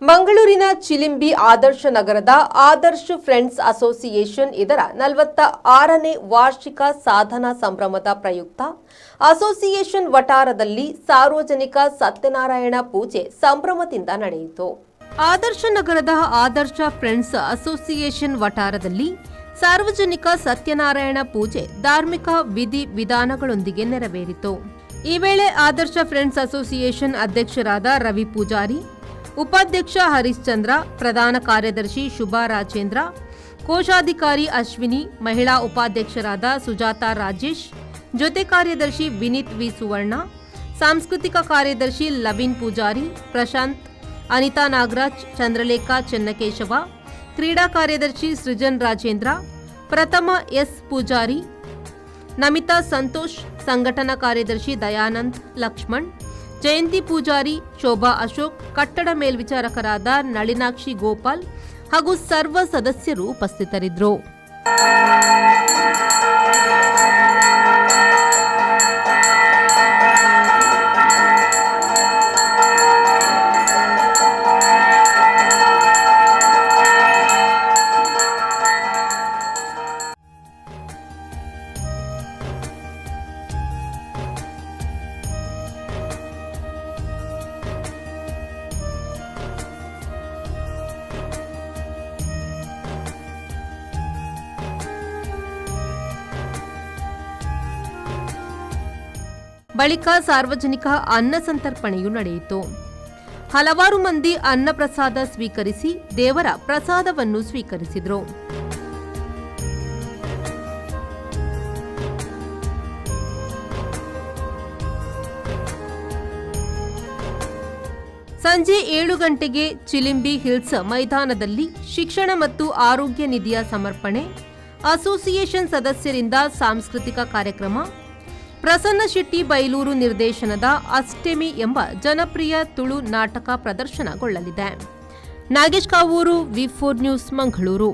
ಮಂಗಳೂರಿನ ಚಿಲಿಂಬಿ ಆದರ್ಶ ನಗರದ ಆದರ್ಶ friends association ಇದರ 46ನೇ ವಾರ್ಷಿಕ ಸಾಧನಾ ಸಂಭ್ರಮದ ಪ್ರಯುಕ್ತ ಅಸೋಸಿಯೇಷನ್ ವಟಾರದಲ್ಲಿ ಸಾರ್ವಜನಿಕ ಸತ್ಯನಾರಾಯಣ ಪೂಜೆ ಸಂಭ್ರಮದಿಂದ ನಡೆಯಿತು. ಆದರ್ಶ ನಗರದ ಆದರ್ಶ ಫ್ರೆಂಡ್ಸ್ ಅಸೋಸಿಯೇಷನ್ ವಟಾರದಲ್ಲಿ ಸಾರ್ವಜನಿಕ ಸತ್ಯನಾರಾಯಣ ಪೂಜೆ ಧಾರ್ಮಿಕ ವಿಧಿ ವಿಧಾನಗಳೊಂದಿಗೆ ನೆರವೇರಿತು. ಈ ವೇಳೆ ಆದರ್ಶ ಫ್ರೆಂಡ್ಸ್ ಅಸೋಸಿಯೇಷನ್ ಅಧ್ಯಕ್ಷರಾದ ರವಿ ಪೂಜಾರಿ, ಉಪಾಧ್ಯಕ್ಷ ಹರಿಶ್ಚಂದ್ರ, ಪ್ರಧಾನ ಕಾರ್ಯದರ್ಶಿ ಶುಭಾ ರಾಜೇಂದ್ರ, ಕೋಶಾಧಿಕಾರಿ ಅಶ್ವಿನಿ, ಮಹಿಳಾ ಉಪಾಧ್ಯಕ್ಷರಾದ ಸುಜಾತಾ ರಾಜೇಶ್, ಜೊತೆ ಕಾರ್ಯದರ್ಶಿ ವಿನೀತ್ ವಿ ಸುವರ್ಣ, ಸಾಂಸ್ಕೃತಿಕ ಕಾರ್ಯದರ್ಶಿ ಲವಿನ್ ಪೂಜಾರಿ, ಪ್ರಶಾಂತ್, ಅನಿತಾ ನಾಗರಾಜ್, ಚಂದ್ರಲೇಖಾ ಚೆನ್ನಕೇಶವ, ಕ್ರೀಡಾ ಕಾರ್ಯದರ್ಶಿ ಸೃಜನ್ ರಾಜೇಂದ್ರ, ಪ್ರಥಮ ಎಸ್ ಪೂಜಾರಿ, ನಮಿತಾ ಸಂತೋಷ್, ಸಂಘಟನಾ ಕಾರ್ಯದರ್ಶಿ ದಯಾನಂದ್ ಲಕ್ಷ್ಮಣ್, ಜಯಂತಿ ಪೂಜಾರಿ, ಶೋಭಾ ಅಶೋಕ್, ಕಟ್ಟಡ ಮೇಲ್ವಿಚಾರಕರಾದ ನಳಿನಾಕ್ಷಿ ಗೋಪಾಲ್ ಹಾಗೂ ಸರ್ವ ಸದಸ್ಯರು ಉಪಸ್ಥಿತರಿದ್ದರು. ಬಳಿಕ ಸಾರ್ವಜನಿಕ ಅನ್ನ ಸಂತರ್ಪಣೆಯೂ ನಡೆಯಿತು. ಹಲವಾರು ಮಂದಿ ಅನ್ನ ಪ್ರಸಾದ ಸ್ವೀಕರಿಸಿ ದೇವರ ಪ್ರಸಾದವನ್ನು ಸ್ವೀಕರಿಸಿದರು. ಸಂಜೆ 7 ಗಂಟೆಗೆ ಚಿಲಿಂಬಿ ಹಿಲ್ಸ್ ಮೈದಾನದಲ್ಲಿ ಶಿಕ್ಷಣ ಮತ್ತು ಆರೋಗ್ಯ ನಿಧಿಯ ಸಮರ್ಪಣೆ, ಅಸೋಸಿಯೇಷನ್ ಸದಸ್ಯರಿಂದ ಸಾಂಸ್ಕೃತಿಕ ಕಾರ್ಯಕ್ರಮ, ಪ್ರಸನ್ನ ಶೆಟ್ಟಿ ಬೈಲೂರು ನಿರ್ದೇಶನದ ಅಷ್ಟಮಿ ಎಂಬ ಜನಪ್ರಿಯ ತುಳು ನಾಟಕ ಪ್ರದರ್ಶನಗೊಳ್ಳಲಿದೆ. ನಾಗೇಶ್ ಕಾವೂರು, ವಿ4 ನ್ಯೂಸ್, ಮಂಗಳೂರು.